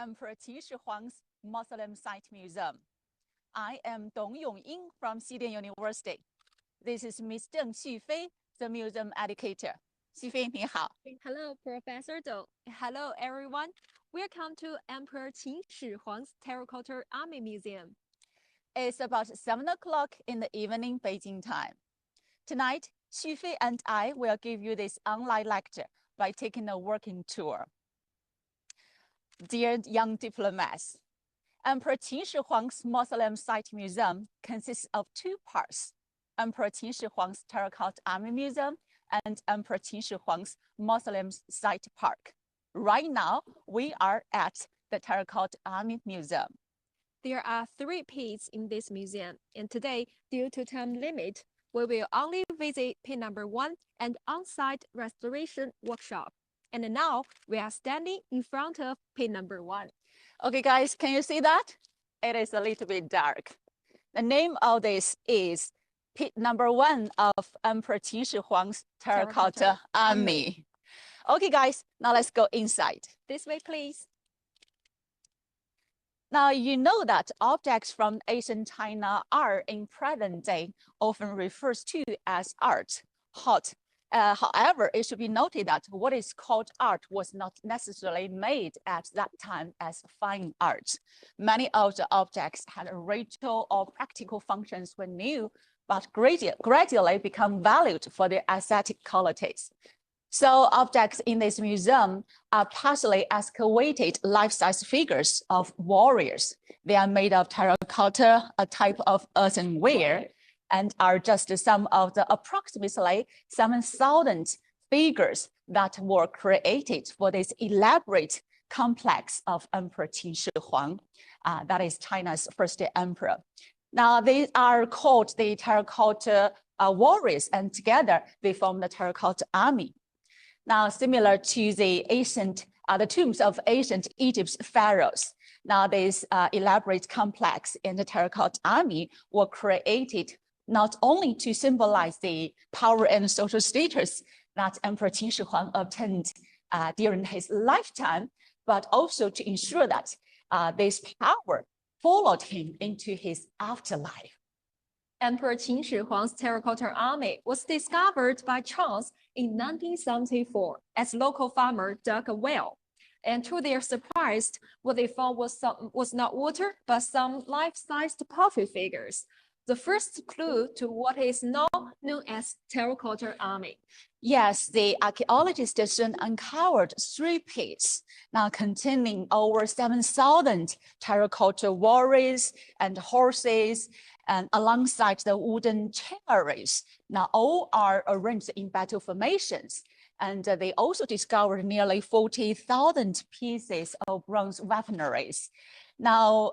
Emperor Qin Shi Huang's Mausoleum Site Museum. I am Dong Yongying from Xidian University. This is Miss Deng Xufei, the museum educator. Xufei, 你好. Hello, Professor Dong. Hello, everyone. Welcome to Emperor Qin Shi Huang's Terracotta Army Museum. It's about 7 o'clock in the evening Beijing time. Tonight, Xufei and I will give you this online lecture by taking a working tour. Dear young diplomats, Emperor Qin Shi Huang's Mausoleum Site Museum consists of two parts, Emperor Qin Shi Huang's Terracotta Army Museum and Emperor Qin Shi Huang's Mausoleum Site Park. Right now, we are at the Terracotta Army Museum. There are 3 pits in this museum, and today, due to time limit, we will only visit pit number 1 and on-site restoration workshop. And now, we are standing in front of pit number 1. Okay, guys, can you see that? It is a little bit dark. The name of this is pit number 1 of Emperor Qin Shi Huang's Terracotta Army. Okay, guys, now let's go inside. This way, please. Now, you know that objects from ancient China are in present day often referred to as art, hot. However, it should be noted that what is called art was not necessarily made at that time as fine art. Many of the objects had ritual or practical functions when new, but gradually become valued for their aesthetic qualities. So objects in this museum are partially excavated life-size figures of warriors. They are made of terracotta, a type of earthenware, and are just some of the approximately 7,000 figures that were created for this elaborate complex of Emperor Qin Shi Huang, that is China's first emperor. Now, they are called the terracotta warriors, and together they form the terracotta army. Now, similar to the tombs of ancient Egypt's pharaohs, now this elaborate complex in the terracotta army were created not only to symbolize the power and social status that Emperor Qin Shi Huang obtained during his lifetime, but also to ensure that this power followed him into his afterlife. Emperor Qin Shi Huang's Terracotta Army was discovered by chance in 1974 as local farmers dug a well. And to their surprise, what they found was not water, but some life-sized puffy figures. The first clue to what is now known as Terracotta Army. Yes, the archaeologists soon uncovered 3 pits now containing over 7,000 terracotta warriors and horses, and alongside the wooden chariots. Now all are arranged in battle formations. And they also discovered nearly 40,000 pieces of bronze weaponries. Now,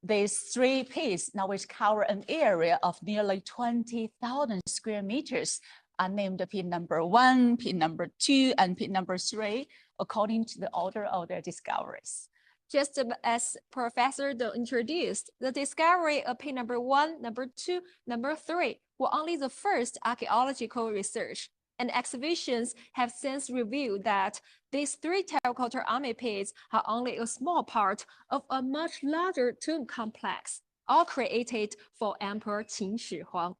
these 3 pits, now which cover an area of nearly 20,000 square meters, are named pit number 1, pit number 2, and pit number 3, according to the order of their discoveries. Just as Professor Deng introduced, the discovery of pit number 1, number 2, number 3 were only the first archaeological research, and exhibitions have since revealed that these 3 terracotta army pits are only a small part of a much larger tomb complex, all created for Emperor Qin Shi Huang.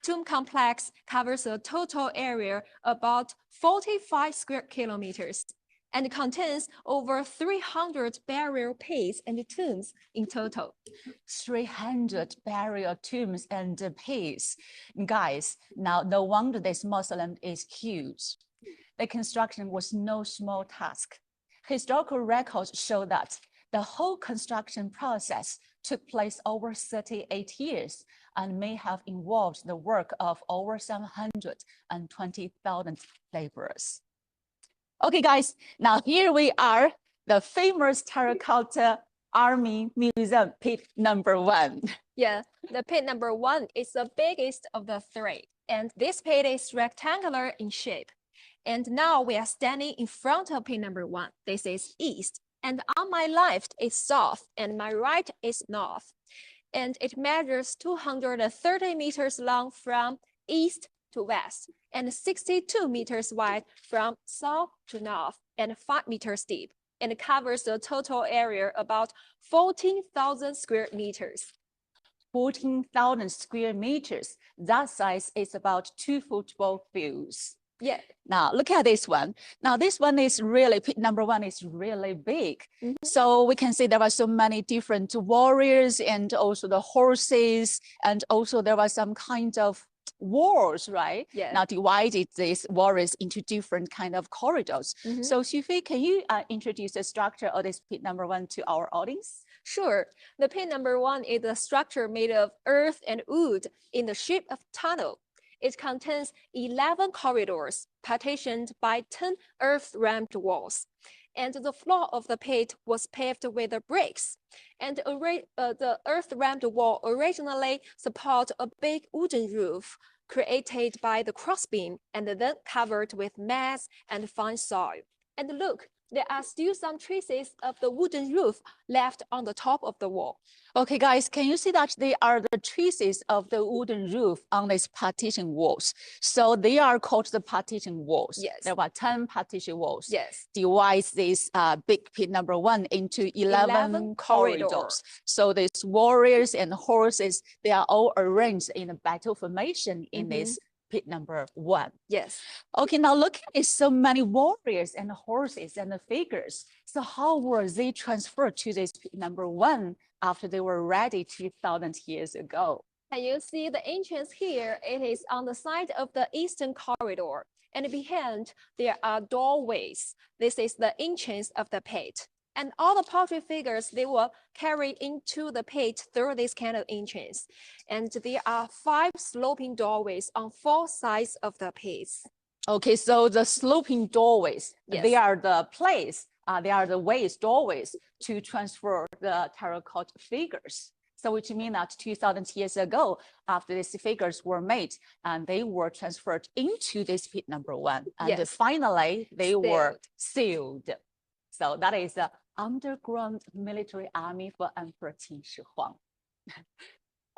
Tomb complex covers a total area about 45 square kilometers and contains over 300 burial pits and tombs in total. 300 burial tombs and pits. Guys, now no wonder this mausoleum is huge. The construction was no small task. Historical records show that the whole construction process took place over 38 years and may have involved the work of over 720,000 laborers. Okay, guys, now here we are, the famous Terracotta Army Museum, pit number 1. Yeah, the pit number 1 is the biggest of the 3, and this pit is rectangular in shape. And now we are standing in front of pit number 1. This is east, and on my left is south, and my right is north. And it measures 230 meters long from east to west, and 62 meters wide from south to north, and 5 meters deep. and covers the total area about 14,000 square meters. 14,000 square meters. That size is about 2 football fields. Yeah. Now look at this one. Now this one is really, pit number 1 is really big. Mhm. So we can see there are so many different warriors and also the horses, and also there was some kind of walls, right? Yeah. Now divided these warriors into different kind of corridors. Mhm. So Xufei, can you introduce the structure of this pit number 1 to our audience? Sure. The pit number 1 is a structure made of earth and wood in the shape of tunnel. It contains 11 corridors partitioned by 10 earth-rammed walls. And the floor of the pit was paved with bricks. And the earth-rammed wall originally supported a big wooden roof created by the crossbeam and then covered with mats and fine soil. And look, there are still some traces of the wooden roof left on the top of the wall. Okay, guys, can you see that they are the traces of the wooden roof on these partition walls? So they are called the partition walls. Yes. There were 10 partition walls. Yes. Divides this big pit number 1 into 11 corridors. corridors. So these warriors and horses, they are all arranged in a battle formation in this pit number 1. Yes. Okay, now look at so many warriors and horses and the figures. So how were they transferred to this pit number 1 after they were ready 2,000 years ago? And you see the entrance here, it is on the side of the eastern corridor. And behind, there are doorways. This is the entrance of the pit. And all the portrait figures, they were carried into the pit through this kind of entrance. And there are 5 sloping doorways on 4 sides of the pit. Okay, so the sloping doorways, Yes. they are the place, they are the doorways to transfer the terracotta figures. So which means that 2,000 years ago, after these figures were made, and they were transferred into this pit number 1. And Yes. finally, they were Sealed. sealed. So that is the underground military army for Emperor Qin Shi Huang.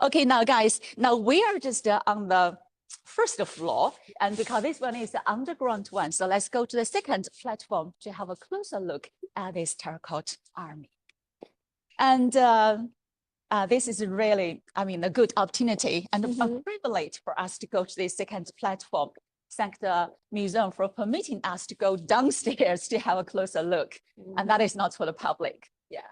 Okay, now guys, now we are just on the first floor, and because this one is the underground one, so let's go to the second platform to have a closer look at this terracotta army. And this is really, I mean, a good opportunity and a privilege for us to go to this second platform. Thank the museum for permitting us to go downstairs to have a closer look. And that is not for the public. Yeah.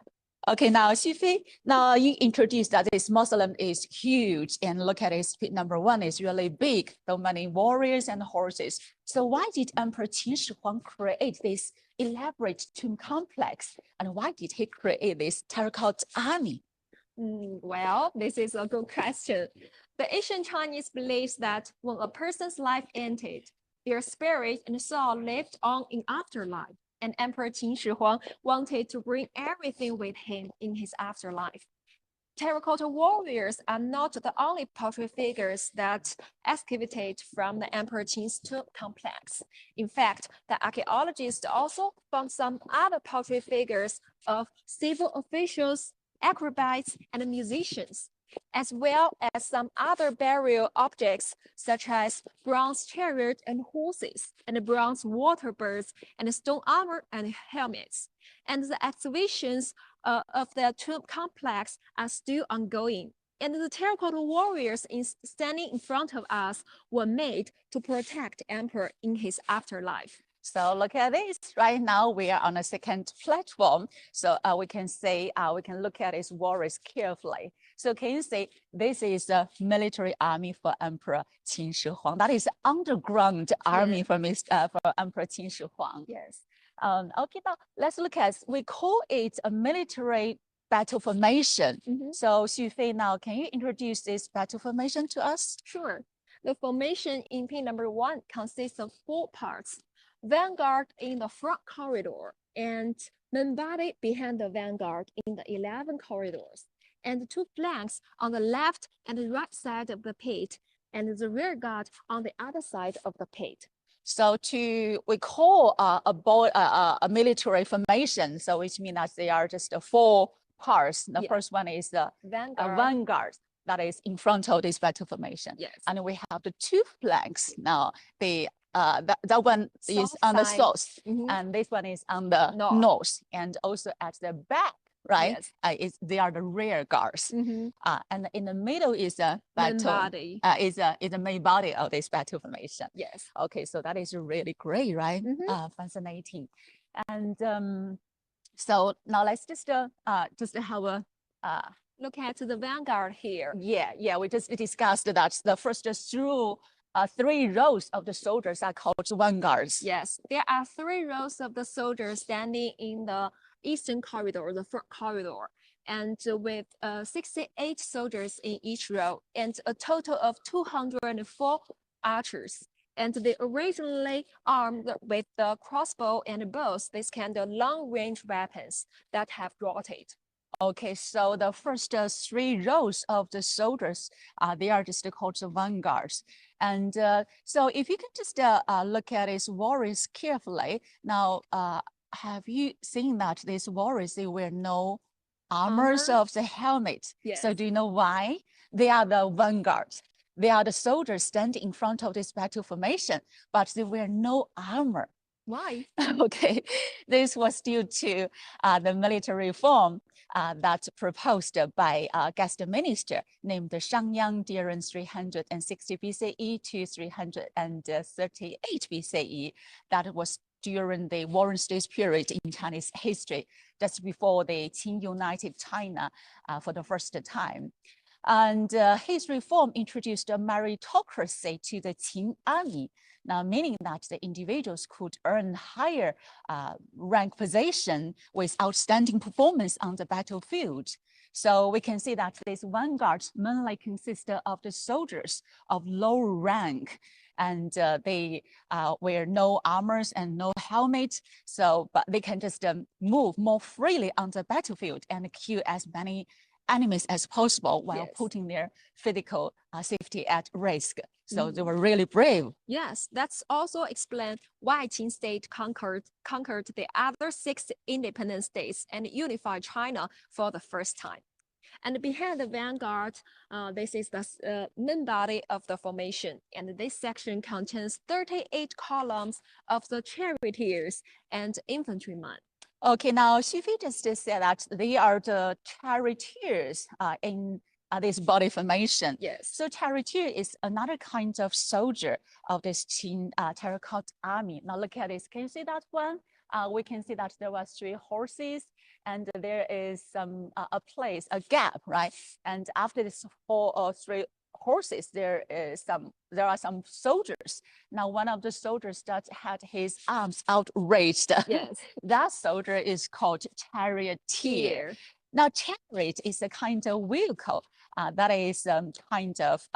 Okay, now Xufei, now you introduced that this mausoleum is huge, and look at it, pit number 1 is really big, so many warriors and horses. So why did Emperor Qin Shi Huang create this elaborate tomb complex? And why did he create this terracotta army? Well, this is a good question. The ancient Chinese believes that when a person's life ended, their spirit and soul lived on in afterlife. And Emperor Qin Shi Huang wanted to bring everything with him in his afterlife. Terracotta warriors are not the only portrait figures that excavated from the Emperor Qin's tomb complex. In fact, the archaeologists also found some other portrait figures of civil officials, acrobats, and musicians, as well as some other burial objects such as bronze chariot and horses, and bronze water birds, and stone armor and helmets. And the exhibitions of the tomb complex are still ongoing. And the terracotta warriors standing in front of us were made to protect the emperor in his afterlife. So look at this. Right now we are on a second platform. So we can say, we can look at his warriors carefully. So can you say this is a military army for Emperor Qin Shi Huang? That is underground army for Emperor Qin Shi Huang. Yes. Okay, now let's look at, we call it a military battle formation. So Xufei, now can you introduce this battle formation to us? Sure. The formation in pin number 1 consists of 4 parts. Vanguard in the front corridor, and main body behind the vanguard in the 11 corridors, and 2 flanks on the left and the right side of the pit, and the rear guard on the other side of the pit. So we call a military formation, so which means that they are just 4 parts. The first one is the vanguard. That is in front of this battle formation. Yes. And we have the 2 flanks. Now, that one is South on the side. south, Mhm. and this one is on the North. north, and also at the back, right? Yes. They are the rear guards. Mhm. And in the middle is a Main battle. body. Is the main body of this battle formation. Yes. Okay, so that is really great, right? Mhm. Fascinating. And so now let's just have a Look at the vanguard here. yeah, we just discussed that the first three rows of the soldiers are called vanguards. Yes, there are 3 rows of the soldiers standing in the eastern corridor, the front corridor, and with 68 soldiers in each row, and a total of 204 archers. And they originally armed with the crossbow and bows. These kind of long-range weapons that have rotated. Okay, so the first 3 rows of the soldiers, they are just called the vanguards. And so if you can just look at these warriors carefully, now have you seen that these warriors, they wear no armors Armor? of the helmet? Yes. So do you know why? They are the vanguards. They are the soldiers standing in front of this battle formation, but they wear no armor. Why? Okay, this was due to the military reform that's proposed by a guest minister named Shangyang during 360 BCE to 338 BCE. That was during the Warring States period in Chinese history, just before the Qing united China for the first time. And his reform introduced a meritocracy to the Qing army, now meaning that the individuals could earn higher rank position with outstanding performance on the battlefield. So we can see that these vanguards mainly consist of the soldiers of low rank, and they wear no armors and no helmet. So, but they can just move more freely on the battlefield and kill as many enemies as possible while Yes. putting their physical safety at risk. So they were really brave. Yes, that's also explain why Qing state conquered the other 6 independent states and unified China for the first time. And behind the vanguard, this is the main body of the formation. And this section contains 38 columns of the charioteers and infantrymen. Okay, now Xifi just said that they are the charioteers in this body formation. Yes. So charioteer is another kind of soldier of this Qing terracotta army. Now look at this. Can you see that one? We can see that there were 3 horses, and there is a place, a gap, right? And after this 4 or 3 horses, there are some soldiers. Now one of the soldiers that had his arms outraised, Yes. that soldier is called charioteer. Now chariot is a kind of vehicle that is kind of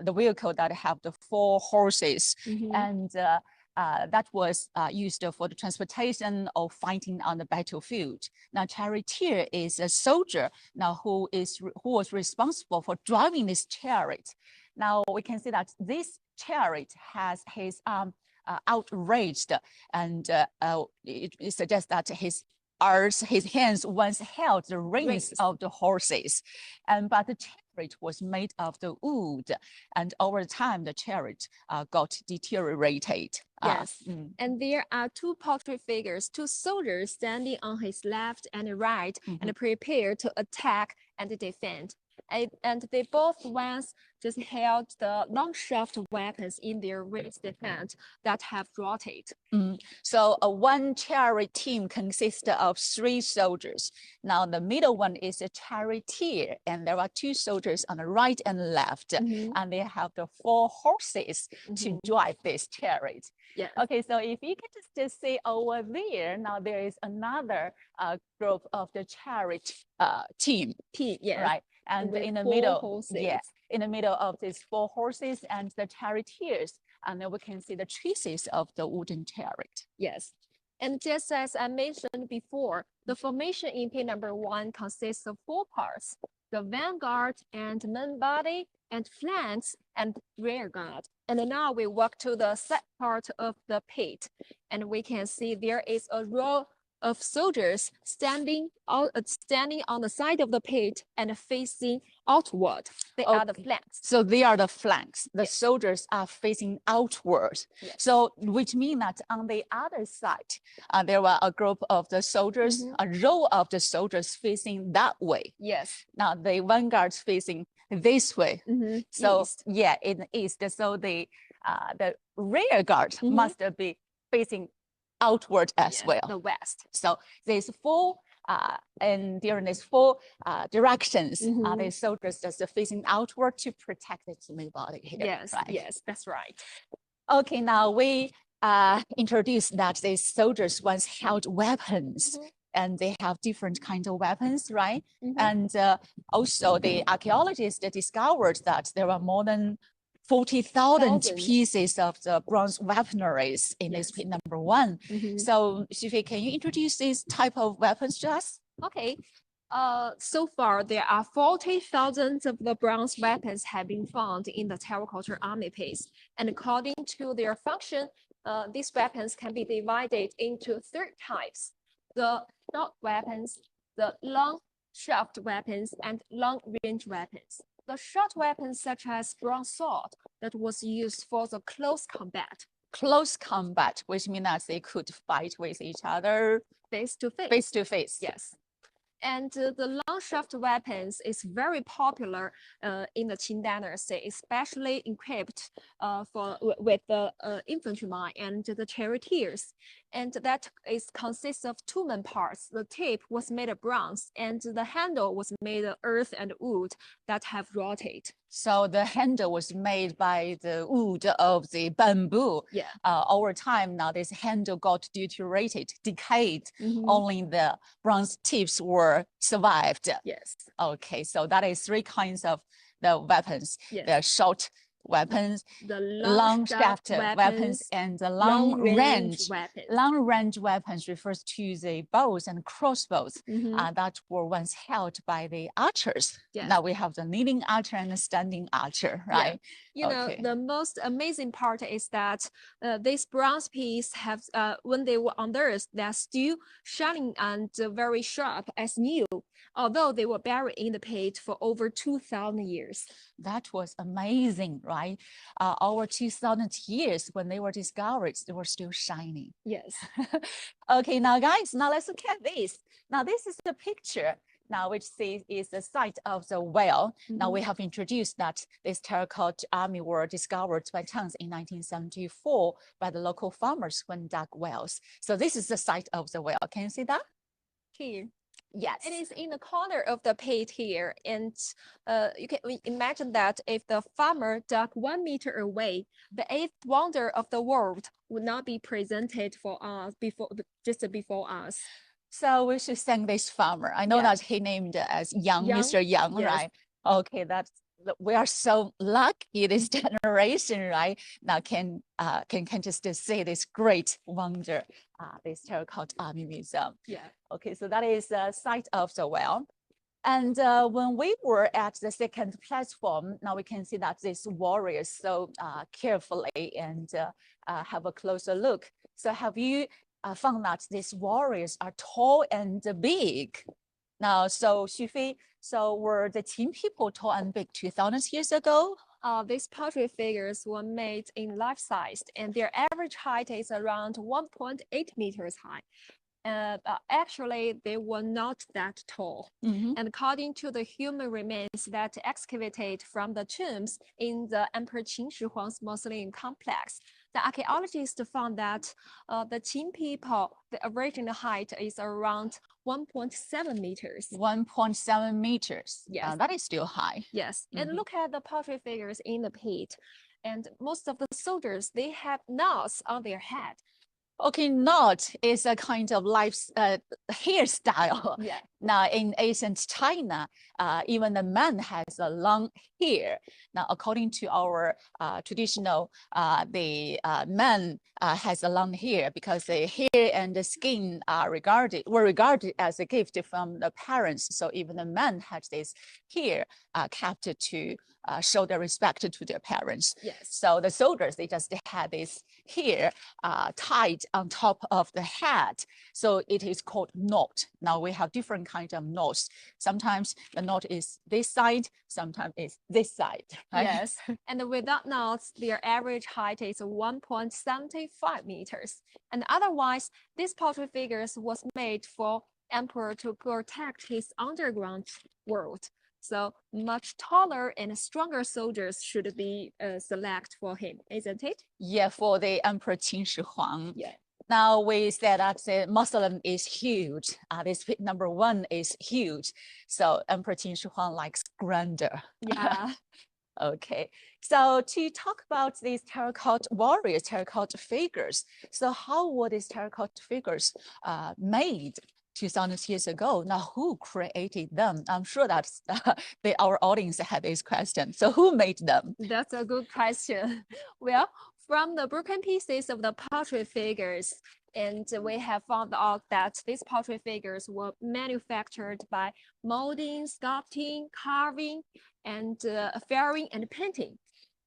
the vehicle that have the 4 horses, and that was used for the transportation or fighting on the battlefield. Now charioteer is a soldier now who was responsible for driving this chariot. Now we can see that this chariot has his arm outraised, and it suggests that his hands once held the reins of the horses, but the chariot was made of the wood, and over time the chariot got deteriorated. Yes, and there are 2 portrait figures, 2 soldiers standing on his left and right, and prepare to attack and defend. And they both once just held the long shaft weapons in their raised hand that have rotated. So one chariot team consists of 3 soldiers. Now the middle one is a charioteer, and there are 2 soldiers on the right and left, and they have the 4 horses to drive this chariot. Yeah. Okay, so if you can just see over there, now there is another group of the chariot team, right? And with in the 4 middle, horses. in the middle of these 4 horses and the charioteers, and then we can see the traces of the wooden chariot. Yes. And just as I mentioned before, the formation in page number 1 consists of 4 parts: the vanguard and main body and flanks and rear guard. And now we walk to the side part of the page, and we can see there is a row of soldiers standing on the side of the pit and facing outward. They are the Okay. flanks. So they are the flanks. The Yes. soldiers are facing outward. Yes. So which means that on the other side, there were a group of the soldiers, a row of the soldiers facing that way. Yes. Now the vanguard's facing this way. So East. yeah, in the east. So the rear guard must be facing outward as Yeah, well. the west. So there's four, and during these four directions, the soldiers just facing outward to protect the human body here. Yes, right? yes, that's right. Okay, now we introduced that these soldiers once held weapons. And they have different kinds of weapons, right? And also the archaeologists discovered that there are more than 40,000 pieces of the bronze weaponries in this pit number 1. So, Xufei, can you introduce this type of weapons to us? Okay. So far, there are 40,000 of the bronze weapons have been found in the Terracotta army pits. And according to their function, these weapons can be divided into 3 types: the short weapons, the long shaft weapons, and long range weapons. The short weapons, such as bronze sword, that was used for the close combat. Close combat, which means that they could fight with each other face to face. Face to face. Yes. And the long shaft weapons is very popular in the Qin dynasty, especially equipped with the infantrymen and the charioteers. And that consists of 2 main parts. The tip was made of bronze, and the handle was made of earth and wood that have rotted. So the handle was made by the wood of the bamboo. Yeah. Over time, now this handle got deteriorated, decayed. Only the bronze tips were survived. Yes. Okay, so that is 3 kinds of the weapons. Yes. The short weapons, the long shaft weapons, and the long range weapons. Long range weapons refers to the bows and crossbows that were once held by the archers. Yes. Now we have the kneeling archer and the standing archer, right? You know, the most amazing part is that these bronze pieces have, when they were unearthed, they're still shining and very sharp as new, although they were buried in the pit for over 2,000 years. That was amazing, right? Over 2,000 years when they were discovered, they were still shining. Yes. Okay, now guys, now let's look at this. Now this is the picture. Now, which is the site of the well. Now we have introduced that this terracotta army were discovered by chance in 1974 by the local farmers when dug wells. So this is the site of the well. Can you see that? Here. Yes. It is in the corner of the pit here. And you can imagine that if the farmer dug 1 meter away, the 8th wonder of the world would not be presented for us just before us. So we should thank this farmer. I know that he named as Yang, Mr. Yang, yes. right? Okay, we are so lucky this generation, right? Now can just see this great wonder, this terracotta army museum. Yeah. Okay, so that is the site of the well. And when we were at the 2nd platform, now we can see that these warriors so carefully and have a closer look. So have you found that these warriors are tall and big? Now, so Xufei, so were the Qin people tall and big 2,000 years ago? These pottery figures were made in life-sized, and their average height is around 1.8 meters high. Actually, they were not that tall. And according to the human remains that excavated from the tombs in the Emperor Qin Shi Huang's mausoleum complex, the archaeologists found that the Qin people, the original height is around 1.7 meters. 1.7 meters. Yes. That is still high. Yes. And look at the pottery figures in the pit. And most of the soldiers, they have knots on their head. Okay, knot is a kind of life hairstyle. Yeah. Now, in ancient China, even the man has a long hair. Now, according to our traditional, the man has a long hair because the hair and the skin were regarded as a gift from the parents. So even the man had this hair kept to show their respect to their parents. Yes. So the soldiers, they just had this hair tied on top of the head. So it is called knot. Now we have different kinds of knots. Sometimes the knot is this side, sometimes it's this side. Right? Yes, and without knots, their average height is 1.75 meters. And otherwise, these pottery figures was made for emperor to protect his underground world. So much taller and stronger soldiers should be select for him, isn't it? Yeah, for the Emperor Qin Shi Huang. Yeah. Now we said that the mausoleum is huge. This number 1 is huge. So Emperor Qin Shi Huang likes grandeur. Yeah. Okay, so to talk about these terracotta warriors, terracotta figures. So how were these terracotta figures made 2,000 years ago? Now, who created them? I'm sure that our audience had this question. So who made them? That's a good question. Well, from the broken pieces of the pottery figures, and we have found out that these pottery figures were manufactured by molding, sculpting, carving, and fairing and painting.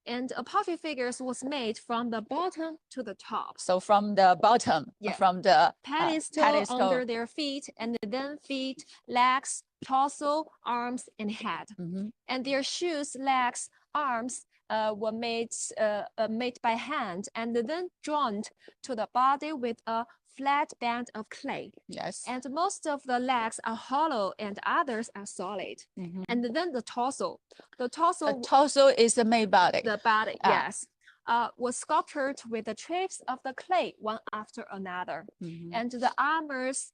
And a pottery figures was made from the bottom to the top. So from the bottom, from the pedestal under their feet, and then feet, legs, torso, arms, and head. And their shoes, legs, arms were made by hand and then joined to the body with a flat band of clay. Yes. And most of the legs are hollow and others are solid. And then the torso. The torso is the main body. The body, yes. Was sculptured with the shapes of the clay one after another. And the armors,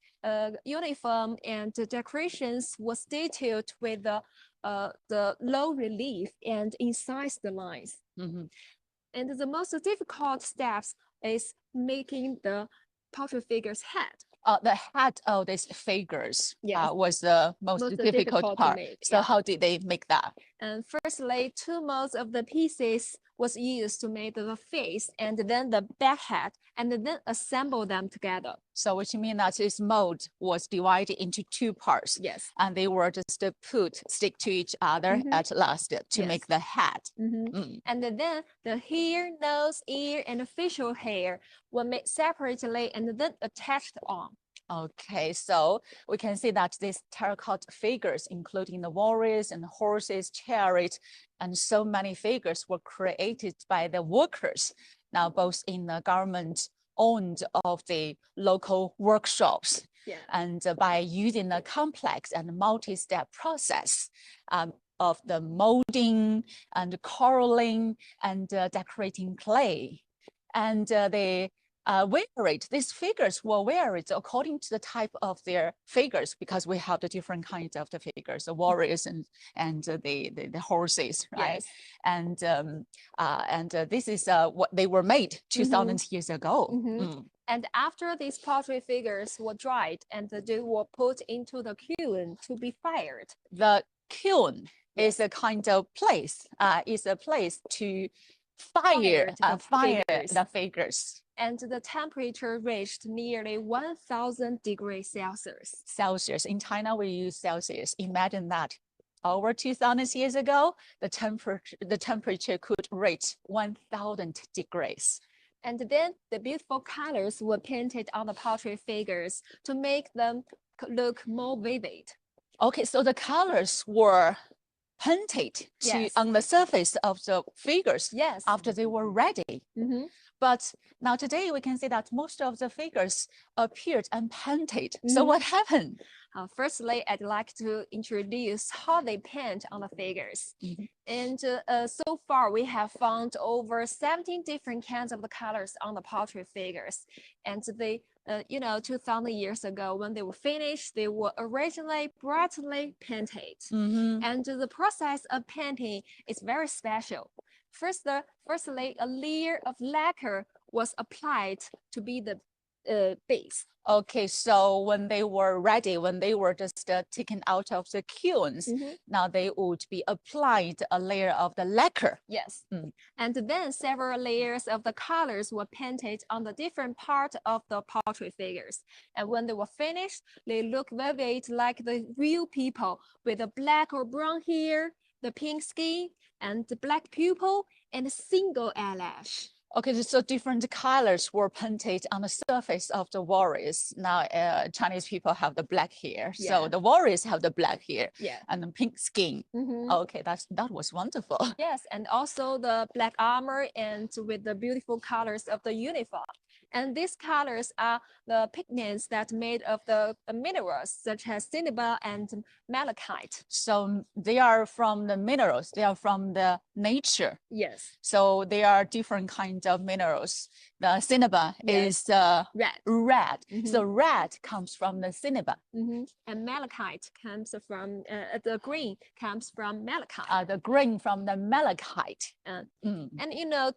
uniform, and the decorations was detailed with the low relief and incised lines. And the most difficult steps is making the pottery figure's head. The head of these figures was the most difficult part. So how did they make that? And firstly, 2 molds of the pieces was used to make the face and then the back head, and then assemble them together. So which means that this mold was divided into 2 parts. Yes. And they were just stick to each other at last to make the head. And then the hair, nose, ear, and facial hair were made separately and then attached on. Okay, so we can see that these terracotta figures, including the warriors and horses, chariots, and so many figures were created by the workers, now both in the government owned of the local workshops. And by using a complex and multi-step process of the molding and coralling and decorating clay. And these figures were varied according to the type of their figures, because we have the different kinds of the figures, the warriors and the horses, right? Yes. And this is what they were made 2,000 years ago. And after these pottery figures were dried and they were put into the kiln to be fired. The kiln is a kind of place, is a place to fire the figures. And the temperature reached nearly 1,000 degrees Celsius. In China, we use Celsius. Imagine that. Over 2,000 years ago, the temperature could reach 1,000 degrees. And then the beautiful colors were painted on the pottery figures to make them look more vivid. Okay, so the colors were painted on the surface of the figures after they were ready. But now today we can see that most of the figures appeared unpainted. So what happened? Firstly, I'd like to introduce how they paint on the figures. And so far, we have found over 17 different kinds of the colors on the pottery figures. And they, 2,000 years ago, when they were finished, they were originally brightly painted. And the process of painting is very special. Firstly, a layer of lacquer was applied to be the base. Okay, so when they were ready, when they were just taken out of the kilns, now they would be applied a layer of the lacquer. Yes. And then several layers of the colors were painted on the different part of the portrait figures. And when they were finished, they look vivid like the real people with the black or brown hair, the pink skin, and the black pupil, and a single eyelash. Okay, so different colors were painted on the surface of the warriors. Now, Chinese people have the black hair, so the warriors have the black hair and the pink skin. Okay, that was wonderful. Yes, and also the black armor and with the beautiful colors of the uniform. And these colors are the pigments that made of the minerals such as cinnabar and malachite. So they are from the minerals, they are from the nature. Yes. So they are different kinds of minerals. The cinnabar is red. So red comes from the cinnabar. And malachite comes from, the green comes from malachite. The green from the malachite. And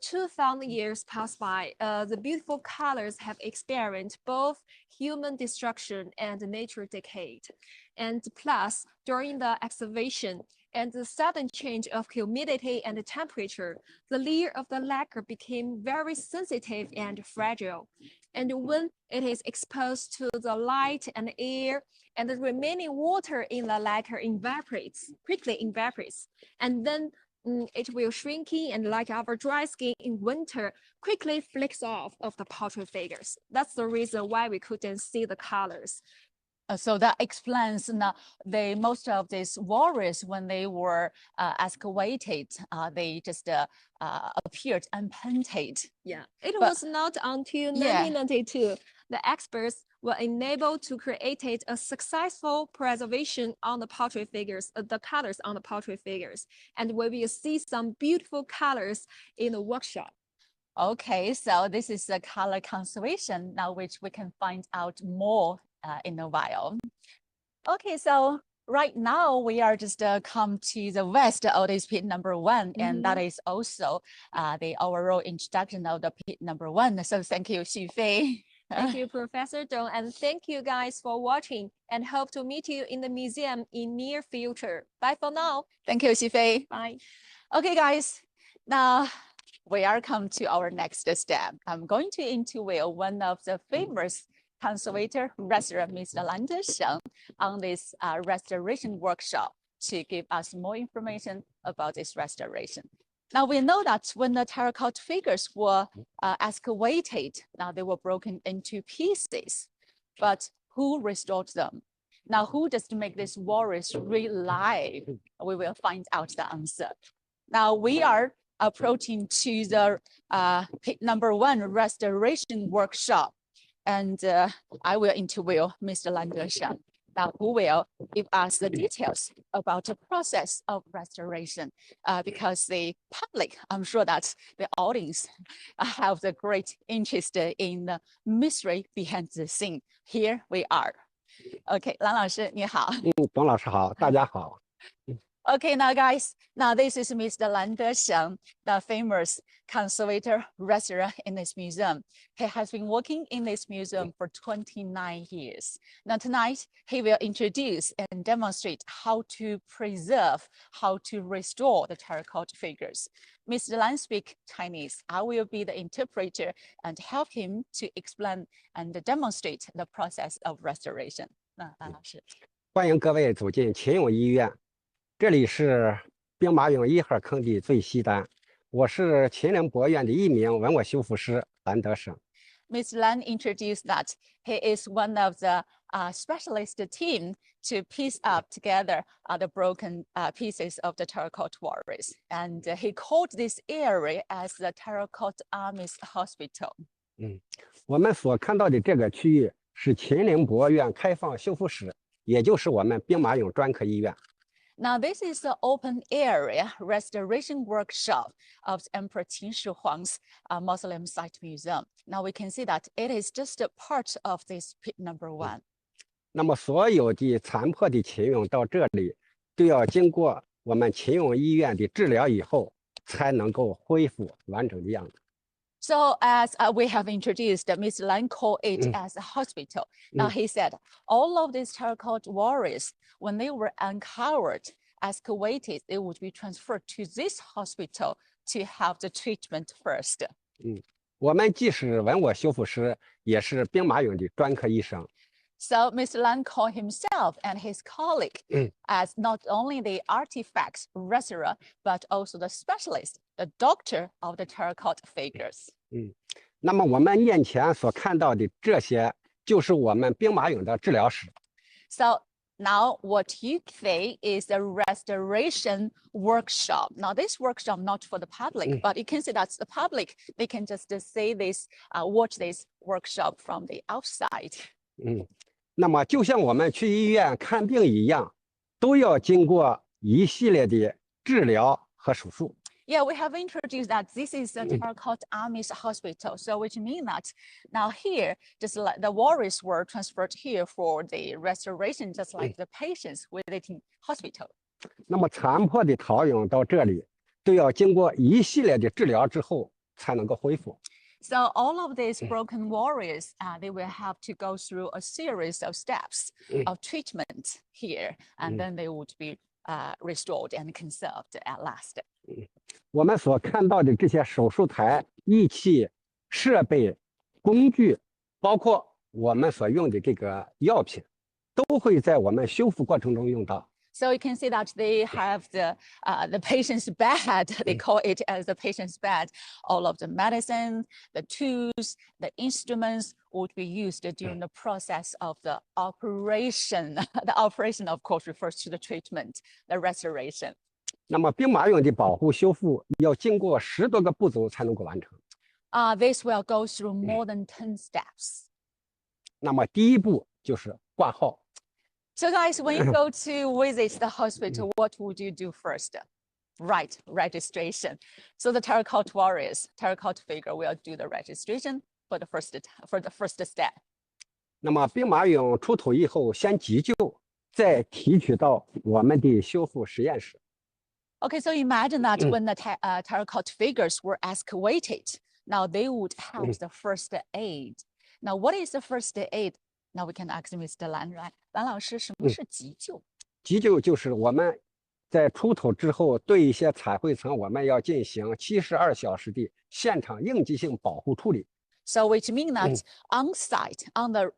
2,000 years passed by, the beautiful colors have experienced both human destruction and nature decay. And plus, during the excavation and the sudden change of humidity and temperature, the layer of the lacquer became very sensitive and fragile. And when it is exposed to the light and air, and the remaining water in the lacquer quickly evaporates. And then it will shrinking, and like our dry skin in winter, quickly flicks off of the portrait figures. That's the reason why we couldn't see the colors. So that explains most of these warriors, when they were excavated, they just appeared unpainted. Yeah, it was not until 1992 the experts were enabled to create a successful preservation on the portrait figures, the colors on the portrait figures, and we will see some beautiful colors in the workshop. Okay, so this is the color conservation now, which we can find out more in a while. Okay, so right now we are just come to the west of this pit number 1, and that is also the overall introduction of the pit number 1. So thank you, Xu Fei. Thank you, Professor Dong, and thank you guys for watching, and hope to meet you in the museum in near future. Bye for now. Thank you, Xu Fei. Bye. Okay, guys, now we are come to our next step. I'm going to interview one of the famous conservator, restaurateur, Mr. Lan Desheng, on this restoration workshop to give us more information about this restoration. Now we know that when the terracotta figures were excavated, now they were broken into pieces, but who restored them? Now who just make these warriors relive? We will find out the answer. Now we are approaching to the pit number 1 restoration workshop, and I will interview Mr. Lan Desheng, now who will give us the details about the process of restoration, because the public, I'm sure that the audience have the great interest in the mystery behind the scene. Here we are. Okay, 兰老师你好。董老师好，大家好。Okay, now guys, now this is Mr. Lan Desheng, the famous conservator restaurateur in this museum. He has been working in this museum for 29 years. Now tonight, he will introduce and demonstrate how to preserve, how to restore the terracotta figures. Mr. Lan speaks Chinese. I will be the interpreter and help him to explain and demonstrate the process of restoration. 那兰老师，欢迎各位走进秦俑医院。这里是兵马俑1号坑的最西端，我是秦陵博物院的一名文物修复师兰德生。Ms. Lan introduced that he is one of the specialist team to piece up together the broken pieces of the terracotta warriors, and he called this area as the Terracotta Army's Hospital. 我们所看到的这个区域是秦陵博物院开放修复室，也就是我们兵马俑专科医院。Now, this is the open area restoration workshop of Emperor Qin Shi Huang's Mausoleum Site Museum. Now we can see that it is just a part of this pit number 1. 那么所有的残破的秦俑到这里，都要经过我们秦俑医院的治疗以后，才能够恢复完整的样子。So as we have introduced, Ms. Lan called it as a hospital. Now he said, all of these terracotta warriors, when they were uncovered, excavated, they would be transferred to this hospital to have the treatment first. 我们既是文物修复师，也是兵马俑的专科医生。 So Mr. Lan called himself and his colleague as not only the artifacts restorer, but also the specialist, the doctor of the terracotta figures. 那么我们面前所看到的这些，就是我们兵马俑的治疗室。 So now what you see is the restoration workshop. Now this workshop not for the public, but you can see that the public, they can just see this, watch this workshop from the outside. 那么就像我们去医院看病一样，都要经过一系列的治疗和手术。 Yeah, we have introduced that this is the Terracotta Army's hospital. So which means that now here, just like the warriors were transferred here for the restoration, just like the patients visiting hospital. 那么残破的陶俑到这里，都要经过一系列的治疗之后才能够恢复。 So all of these broken warriors, they will have to go through a series of steps of treatment here, and then they would be restored and conserved at last. 我们所看到的这些手术台、仪器、设备、工具，包括我们所用的这个药品，都会在我们修复过程中用到。 So you can see that they have the patient's bed. They call it as the patient's bed. All of the medicine, the tools, the instruments would be used during the process of the operation. The operation, of course, refers to the treatment, the restoration. 那么兵马俑的保护修复要经过10多个步骤才能够完成。 This will go through more than 10 steps. 那么第一步就是挂号。 So guys, when you go to visit the hospital, what would you do first? Right, registration. So the terracotta warriors, terracotta figure will do the registration for the first step. 那么兵马俑出土以后，先急救，再提取到我们的修复实验室。 Okay, so imagine that when the terracotta figures were excavated, now they would have the first aid. Now, what is the first aid? Now we can ask Mr. Lan, right? 蓝老师，什么是急救？急救就是我们在出土之后，对一些彩绘层，我们要进行72小时的现场应急性保护处理。 So which means that on site, on the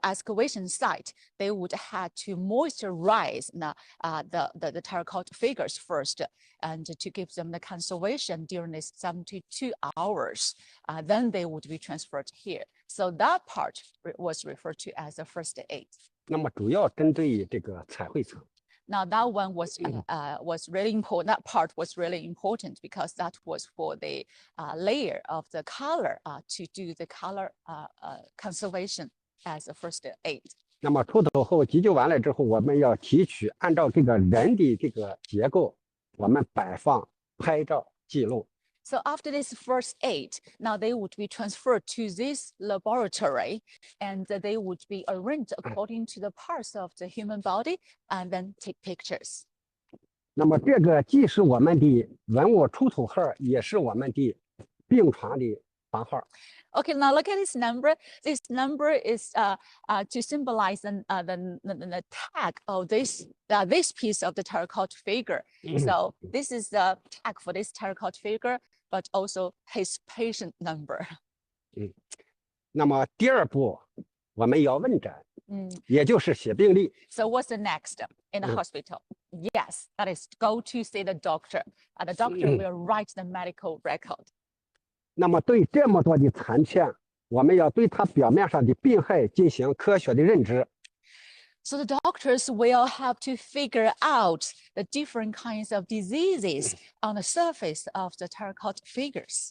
excavation site, they would have to moisturize the terracotta figures first, and to give them the conservation during this 72 hours. Then they would be transferred here. So that part was referred to as the first aid. 那么主要针对这个彩绘层。 Now that one was really important. That part was really important because that was for the layer of the color to do the color conservation as a first aid. 那么出土后急救完了之后，我们要提取，按照这个人的这个结构，我们摆放、拍照、记录。 So after this first aid, now they would be transferred to this laboratory, and they would be arranged according to the parts of the human body, and then take pictures. 那么这个既是我们的文物出土号，也是我们的病床的房号。 Okay, now look at this number. This number is to symbolize the tag of this piece of the terracotta figure. So this is the tag for this terracotta figure, but also his patient number. 那么第二步，我们要问诊，也就是写病历。 So what's the next in the hospital? Yes, that is go to see the doctor. The doctor will write the medical record. 那么对这么多的残片，我们要对它表面上的病害进行科学的认知。 So the doctors will have to figure out the different kinds of diseases on the surface of the terracotta figures.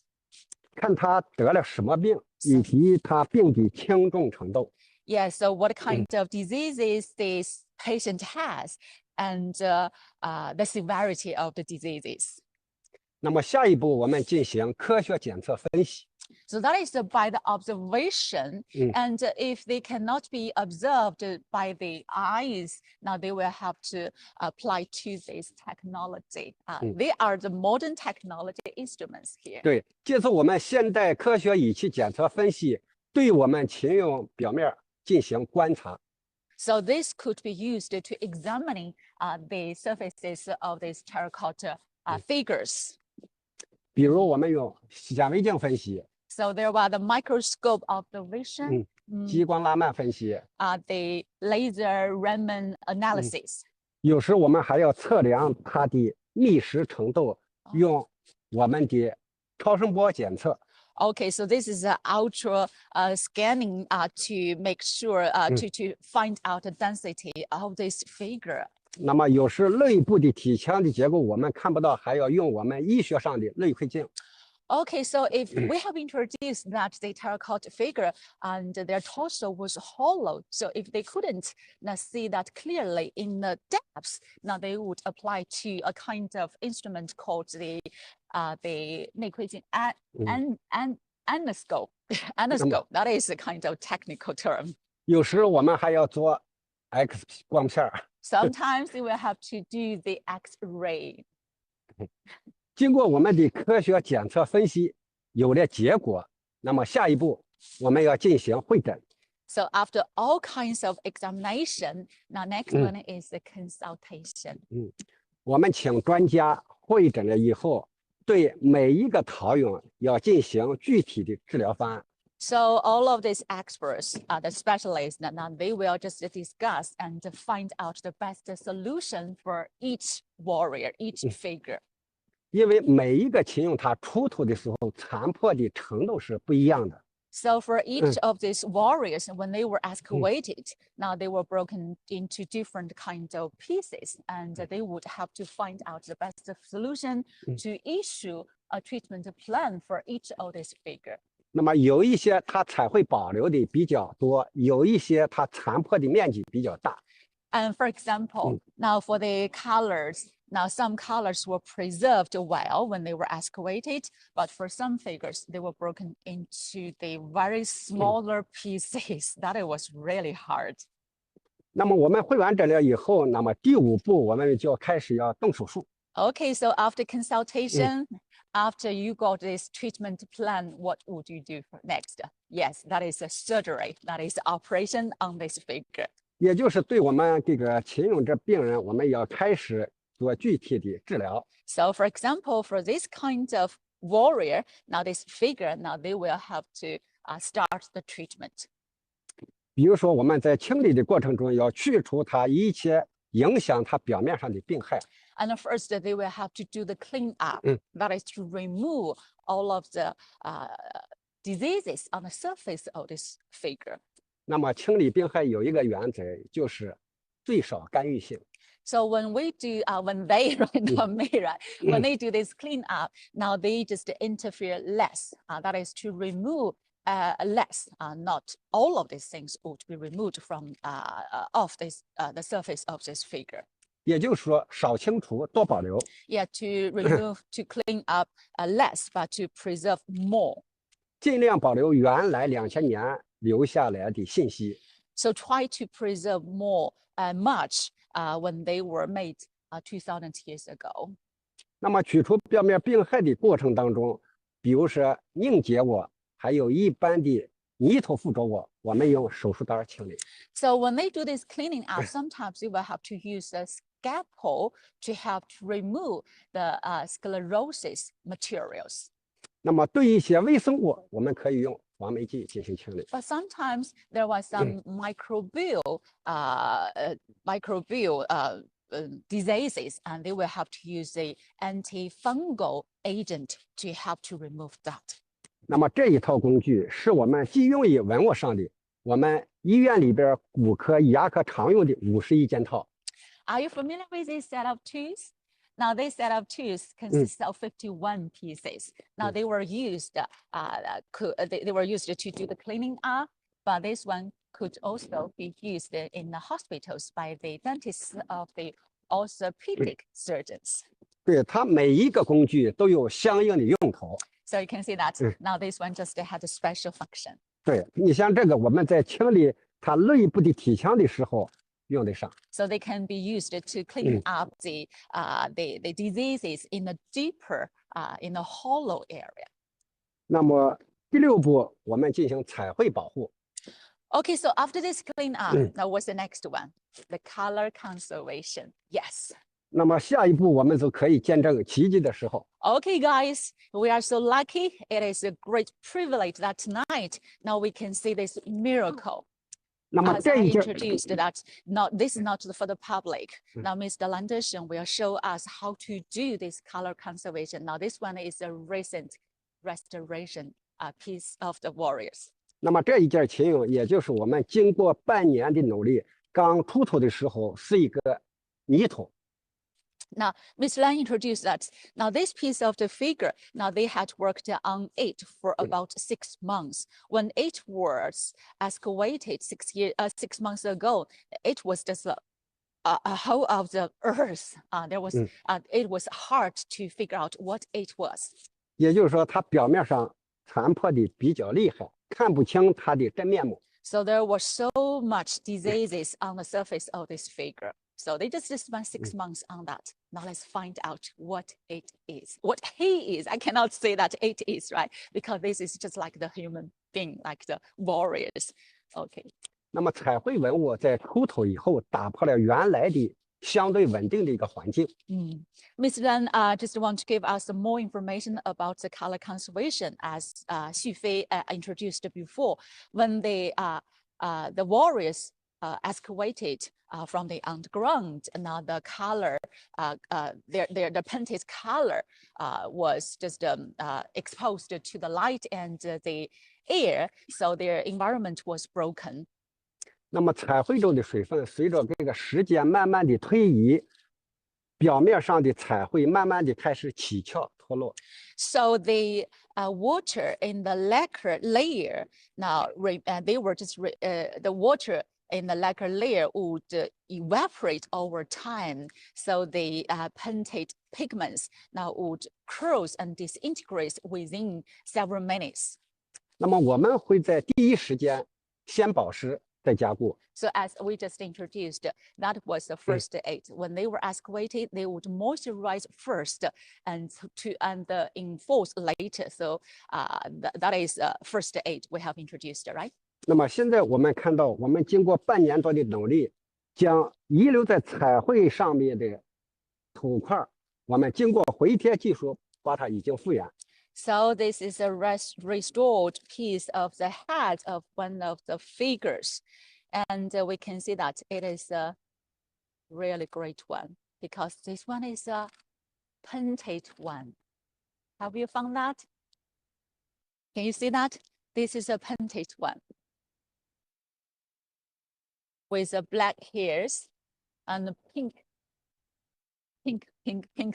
看他得了什么病，以及他病的轻重程度。 Yeah, so what kind of diseases this patient has, and the severity of the diseases. 那么下一步我们进行科学检测分析。So that is by the observation. And if they cannot be observed by the eyes, now they will have to apply to this technology. They are the modern technology instruments here. 对，借助我们现代科学仪器检测分析，对我们秦俑表面进行观察。So this could be used to examining the surfaces of these terracotta figures. 比如我们用显微镜分析， So there are the microscope observation, 激光拉曼分析， the laser Raman analysis. 有时我们还要测量它的密实程度，用我们的超声波检测。 Okay, so this is ultra scanning to make sure to find out the density of this figure. 那么有时内部的体腔的结构我们看不到，还要用我们医学上的内窥镜。 Okay, so if we have introduced that the terracotta figure and their torso was hollow, so if they couldn't see that clearly in the depths, now they would apply to a kind of instrument called the内窥镜 endoscope. Endoscope, that is a kind of technical term. 有时我们还要做 X 光片儿。 Sometimes they will have to do the X-ray. 经过我们的科学检测分析，有了结果，那么下一步我们要进行会诊。 So after all kinds of examination, now next one is the consultation. 我们请专家会诊了以后，对每一个陶俑要进行具体的治疗方案。 So all of these experts, the specialists, now they will just discuss and find out the best solution for each warrior, each figure. 因为每一个秦俑它出土的时候残破的程度是不一样的。 So for each of these warriors, when they were excavated, now they were broken into different kinds of pieces, and they would have to find out the best solution to issue a treatment plan for each of these figure. 那么有一些它彩绘保留的比较多，有一些它残破的面积比较大。 And for example, now for the colors, now some colors were preserved well when they were excavated, but for some figures, they were broken into the very smaller pieces. That it was really hard. 那么我们会完诊了以后，那么第5步我们就开始要动手术。 Okay, so after consultation, after you got this treatment plan, what would you do next? Yes, that is a surgery. That is operation on this figure. 也就是对我们这个秦俑这病人，我们要开始做具体的治疗。 So for example, for this kind of warrior, now this figure, now they will have to start the treatment. 比如说我们在清理的过程中，要去除它一切影响它表面上的病害。 And first, they will have to do the clean up. That is to remove all of the diseases on the surface of this figure. 那么清理病害有一个原则，就是最少干预性。 So when we do, when they, not me, right? When they do this clean up, now they just interfere less. That is to remove less. Not all of these things would be removed from off this the surface of this figure. 也就是说，少清除，多保留。 Yeah, to remove, to clean up less, but to preserve more. 尽量保留原来2000年留下来的信息。 So try to preserve more, much when they were made 2000 years ago. 那么取除表面病害的过程当中，比如说凝结物，还有一般的泥土附着物，我们用手术刀清理。 So when they do this cleaning up, sometimes you will have to use a scalpel to help to remove the sclerosis materials. 那么对一些微生物，我们可以用黄霉剂进行清理。 But sometimes there was some microbial diseases, and they will have to use the antifungal agent to help to remove that. 那么这一套工具是我们既用于文物上的，我们医院里边骨科、牙科常用的51件套。 Are you familiar with this set of tools? Now, this set of tools consists of 51 pieces. Now, they were used. They were used to do the cleaning up, but this one could also be used in the hospitals by the dentists of the orthopedic surgeons. 对，它每一个工具都有相应的用途。 So you can see that now this one just had a special function. 对，你像这个，我们在清理它内部的体腔的时候用得上。 So they can be used to clean up the diseases in a deeper, in a hollow area. 那么第6步，我们进行彩绘保护。 Okay, so after this clean up, now what's the next one? The color conservation. Yes. 那么下一步，我们就可以见证奇迹的时候。 Okay, guys, we are so lucky. It is a great privilege that tonight now we can see this miracle. 那么 As 这 I 一件， introduced that, this is not for the public. Now, Mr. Landerson will show us how to do this color conservation. Now, this one is a recent restoration piece of the warriors. 那么这一件秦俑，也就是我们经过半年的努力，刚出土的时候是一个泥土。 Now, Ms. Lan introduced that. Now, this piece of the figure, now they had worked on it for about 6 months. When it was excavated 6 months ago, it was just a hole of the earth. It was hard to figure out what it was. 也就是说，它表面上残破的比较厉害，看不清它的真面目。 So there was so much diseases on the surface of this figure. So they just spent 6 months on that. Now let's find out what it is, what he is. I cannot say that it is, right? Because this is just like the human being, like the warriors. Okay. 那么彩绘文物在出土以后，打破了原来的相对稳定的一个环境。 Ms. Lan just want to give us some more information about the color conservation as Xu Fei introduced before. When the warriors excavated from the underground, and now the color, the painted color was just exposed to the light and the air, so their environment was broken. 那么彩绘中的水分随着这个时间慢慢的推移，表面上的彩绘慢慢的开始起翘脱落。 So the water in the lacquer layer, now they were just the water in the lacquer layer would evaporate over time. So the painted pigments now would close and disintegrate within several minutes. 那么我们会在第一时间先保湿，再加固。 So as we just introduced, that was the first aid. When they were excavated, they would moisturize first and enforce later. So that is first aid we have introduced, right? 那么现在我们看到，我们经过半年多的努力，将遗留在彩绘上面的土块，我们经过回贴技术，把它已经复原。 So this is a restored piece of the head of one of the figures. And we can see that it is a really great one because this one is a painted one. Have you found that? Can you see that? This is a painted one with the black hairs and pink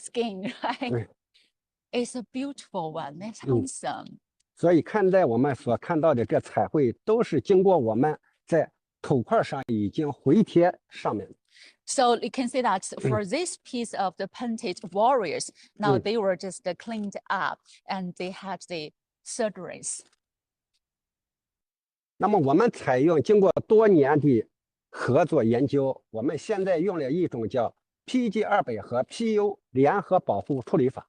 skin, right? It's a beautiful one. It's handsome. 所以看在我们所看到的这彩绘，都是经过我们在土块上已经回贴上面。 So you can see that for this piece of the painted warriors, now they were just cleaned up and they had the surgeries. 那么我们采用经过多年的合作研究，我们现在用了一种叫 PG200和 PU 联合保护处理法。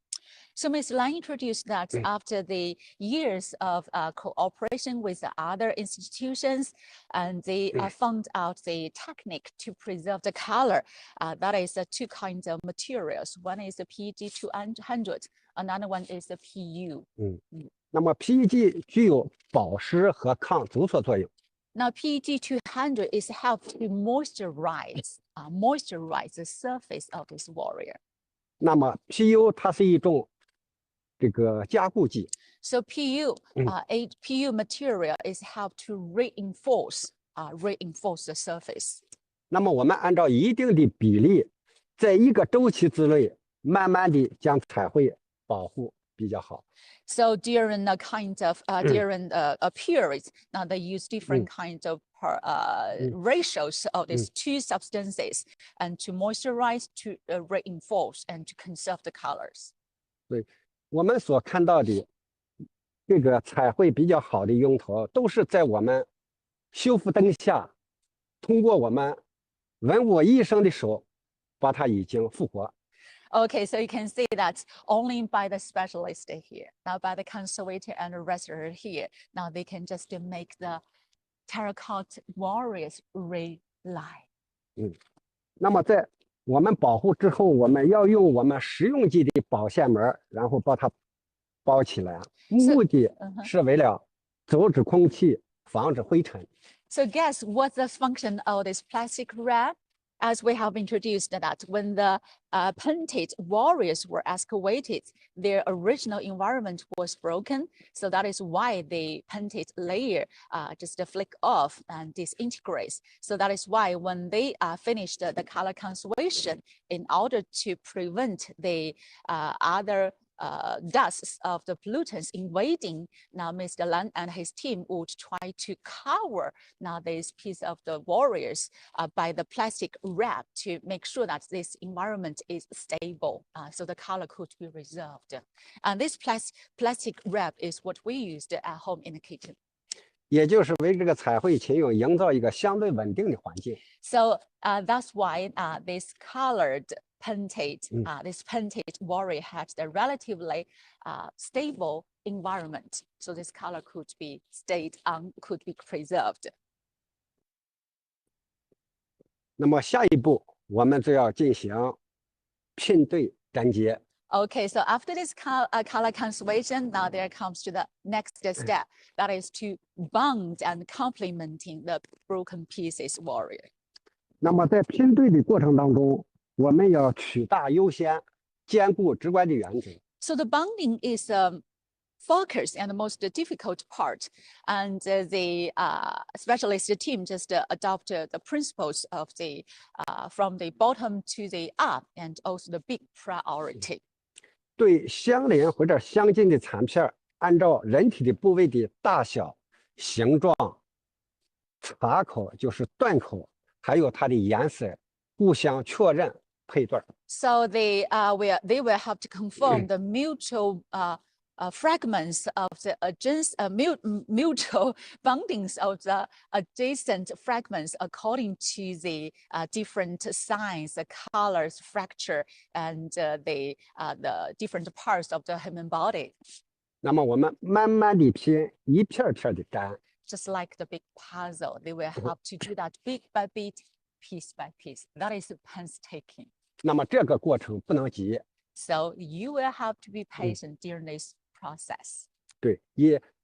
So Ms. Lan introduced that after the years of cooperation with the other institutions, and they found out the technique to preserve the color. That is two kinds of materials. One is the PG200, another one is the PU. 那么 PEG 具有保湿和抗阻锁作用。 Now PG200 is help to moisturize the surface of this warrior. 那么 PU 它是一种这个加固剂。 So PU material is help to reinforce the surface. 那么我们按照一定的比例，在一个周期之内，慢慢的将彩绘保护比较好。So during a kind of during a period, now they use different kinds of ratios of these two substances, and to moisturize, to reinforce, and to conserve the colors. 对，我们所看到的这个彩绘比较好的用途，都是在我们修复灯下，通过我们文物医生的手，把它已经复活。Okay, so you can see that only by the specialist here, now by the conservator and the restorer here, now they can just make the terracotta warriors relive. 那么在我们保护之后，我们要用我们食用级的保鲜膜，然后把它包起来，目的是为了阻止空气，防止灰尘。So guess what's the function of this plastic wrap? As we have introduced that when the painted warriors were excavated, their original environment was broken. So that is why the painted layer just flick off and disintegrates. So that is why when they finished the color conservation, in order to prevent the other dusts of the pollutants invading, now Mr. Lan and his team would try to cover now this piece of the warriors by the plastic wrap to make sure that this environment is stable, so the color could be reserved. And this plastic wrap is what we used at home in the kitchen. 也就是为这个彩绘琴俑营造一个相对稳定的环境。So that's why this colored painted, this painted warrior had the relatively stable environment. So this color could be could be preserved. 那么下一步，我们就要进行拼对粘接。Okay, so after this color conservation, now there comes to the next step, that is to bond and complementing the broken pieces warrior. 那么在拼对的过程当中，我们要取大优先，兼顾直观的原则。So the bonding is focus and the most difficult part, and the specialist team just adopted the principles of the from the bottom to the up, and also the big priority. 对相邻或者相近的残片，按照人体的部位的大小、形状、插口就是断口，还有它的颜色，互相确认配对。So they will have to confirm the mutual fragments of the mutual bondings of the adjacent fragments according to the different signs, the colors, fracture, and the different parts of the human body. 那么我们慢慢的拼，一片片的粘。Just like the big puzzle, they will have to do that bit by bit, piece by piece. That is painstaking. 那么这个过程不能急。So you will have to be patient during this process. 对，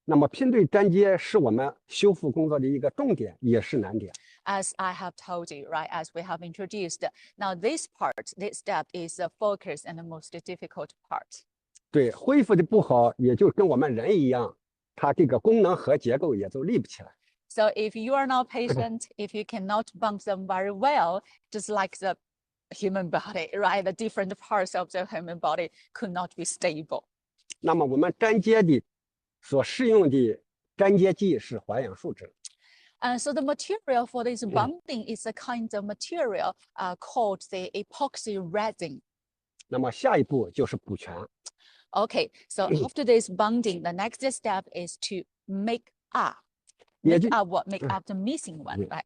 那么拼对粘接是我们修复工作的一个重点，也是难点。As I have told you, right, as we have introduced, now this step is the focus and the most difficult part. 对，恢复的不好，也就跟我们人一样，它这个功能和结构也都立不起来。So if you are not patient, if you cannot bond them very well, just like the human body, right, the different parts of the human body could not be stable. 那么我们粘接的所适用的粘接剂是环氧树脂。And so the material for this bonding is a kind of material called the epoxy resin. 那么下一步就是补全。Okay, so after this bonding, the next step is to make up the missing one, right?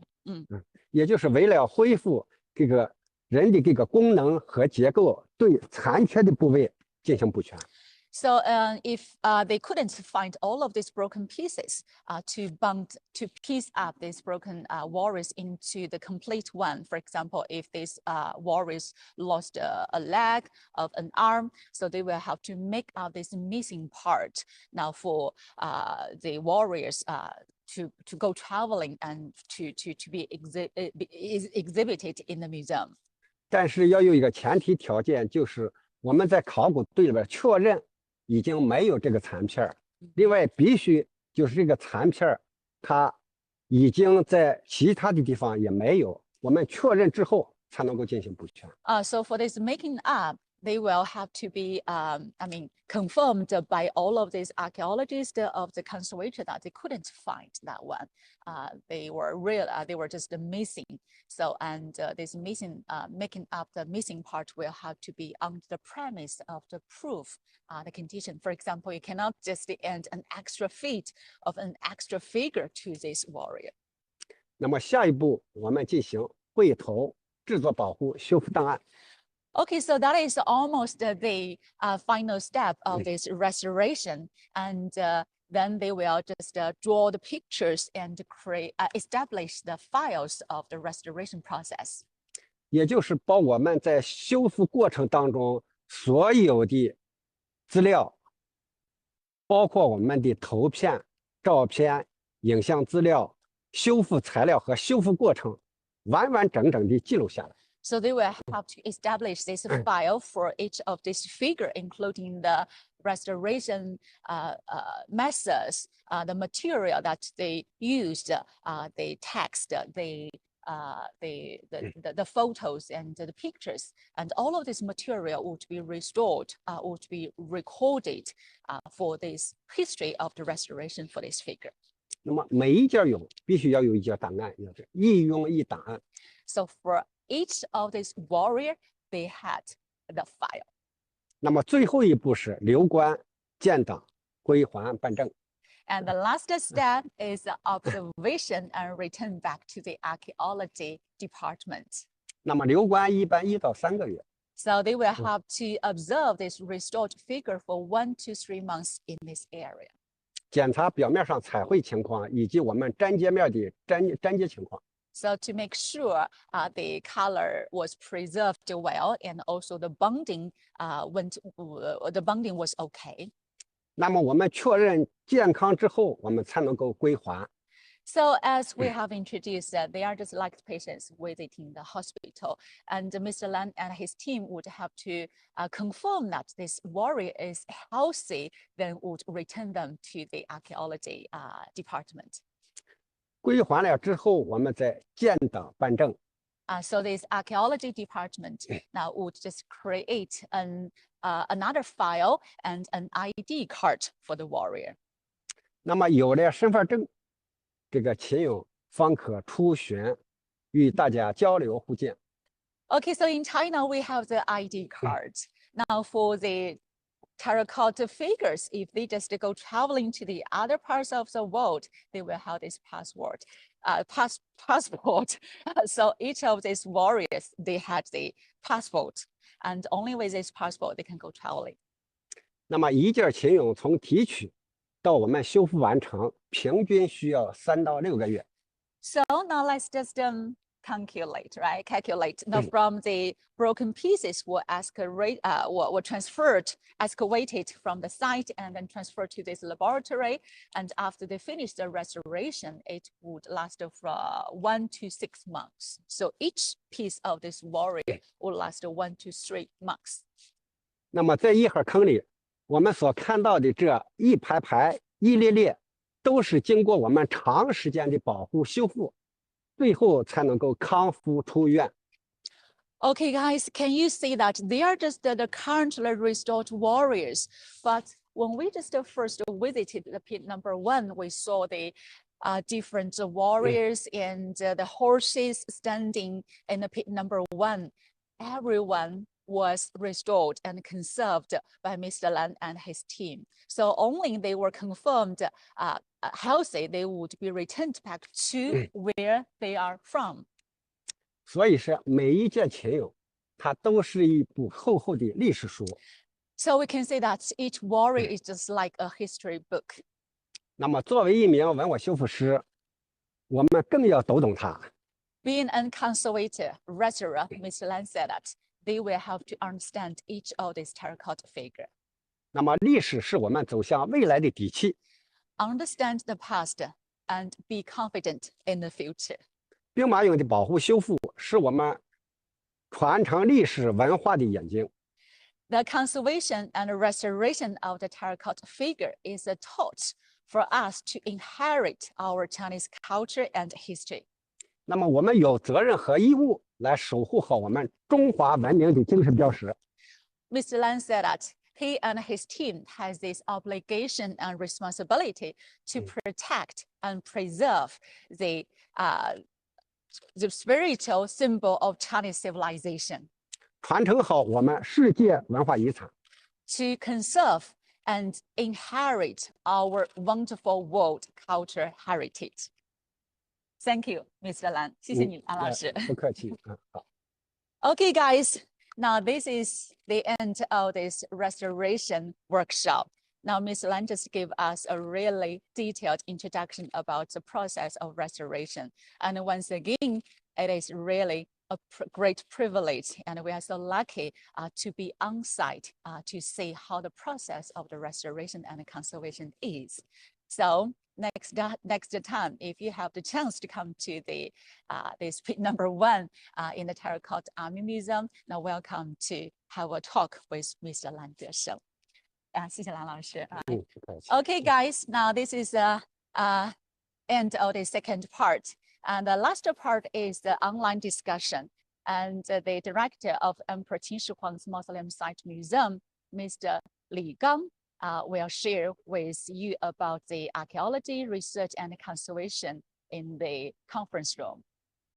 也就是为了恢复这个人的这个功能和结构，对残缺的部位进行补全。So if they couldn't find all of these broken pieces to piece up these broken warriors into the complete one, for example, if these warriors lost a leg of an arm, so they will have to make out this missing part now for the warriors to go traveling and to be exhibited in the museum. 但是要有一个前提条件，就是我们在考古队里边确认已经没有这个残片儿，另外必须就是这个残片儿它已经在其他的地方也没有，我们确认之后才能够进行补全。So for this making up, they will have to be, confirmed by all of these archaeologists of the conservation that they couldn't find that one. They were just missing. So, and this making up the missing part will have to be on the premise of the proof, the condition. For example, you cannot just add an extra feet of an extra figure to this warrior. 那么下一步我们进行绘头、制作保护、修复档案。Okay, so that is almost the final step of this restoration, and then they will just draw the pictures and establish the files of the restoration process. 也就是把我们在修复过程当中所有的资料，包括我们的图片、照片、影像资料、修复材料和修复过程，完完整整的记录下来。 So they will have to establish this file for each of these figure, including the restoration methods, the material that they used, the text, the photos and the pictures, and all of this material would be restored, would be recorded for this history of the restoration for this figure. 那么每一件俑必须要有一件档案，就是一俑一档案。 So for each of these warrior, they had the file. 那么最后一步是留观、建档、归还办证。 And the last step is the observation and return back to the archaeology department. 那么留观一般1到3个月。 So they will have to observe this restored figure for 1 to 3 months in this area. 检查表面上彩绘情况以及我们粘接面的粘接情况。 So to make sure the color was preserved well and also the bonding was okay. 那么我们确认健康之后，我们才能够归还。 So as we have introduced, they are just like patients visiting the hospital, and Mr. Lan and his team would have to confirm that this warrior is healthy, then would return them to the archaeology department. 归还了之后，我们再建档办证。 So this archaeology department now would just create another file and an ID card for the warrior. 那么有了身份证，这个秦俑方可出巡，与大家交流互鉴。 Okay, so in China we have the ID cards. Now for the terracotta figures, if they just go traveling to the other parts of the world, they will have this passport. So each of these warriors, they had the passport, and only with this passport they can go traveling. 那么一件秦俑从提取到我们修复完成，平均需要3到6个月。 So now let's just calculate. Now from the broken pieces were transferred, excavated from the site and then transferred to this laboratory. And after they finish the restoration, it would last for 1 to 6 months. So each piece of this warrior will last 1 to 3 months. 那么在一号坑里，我们所看到的这一排排、一列列，都是经过我们长时间的保护修复，最后才能够康复出院。 Okay, guys, can you see that they are just the currently restored warriors? But when we just first visited the pit number 1, we saw the different warriors and the horses standing in the pit number 1. Everyone was restored and conserved by Mr. Lan and his team. So only they were confirmed healthy, they would be returned back to where they are from. 所以说，每一件秦俑，它都是一部厚厚的历史书。 So we can say that each warrior is just like a history book. 那么，作为一名文物修复师，我们更要读懂它。 Being a conservator, restorer, Mr. Lan said that they will have to understand each of these terracotta figure. 那么，历史是我们走向未来的底气。 Understand the past and be confident in the future. 兵马俑的保护修复是我们传承历史文化的眼睛。 The conservation and restoration of the terracotta figure is a torch for us to inherit our Chinese culture and history. 那么，我们有责任和义务来守护好我们中华文明的精神标识。Mr. Lan said that he and his team has this obligation and responsibility to protect and preserve the spiritual symbol of Chinese civilization, 传承好我们世界文化遗产。 to conserve and inherit our wonderful world culture heritage. Thank you, Mr. Lan. 谢谢你，安老师。不客气，好。 Okay, guys, now this is the end of this restoration workshop. Now, Ms. Lan just gave us a really detailed introduction about the process of restoration. And once again, it is really a great privilege, and we are so lucky to be on site to see how the process of the restoration and conservation is. So next time, if you have the chance to come to the this pit number 1 in the Terracotta Army Museum, now welcome to have a talk with Mr. Lan Desheng. 谢谢兰老师。Okay, guys, now this is the end of the second part. And the last part is the online discussion. And the director of Emperor Qin Shi Huang's Mausoleum Site Museum, Mr. Li Gang, will share with you about the archaeology, research, and conservation in the conference room.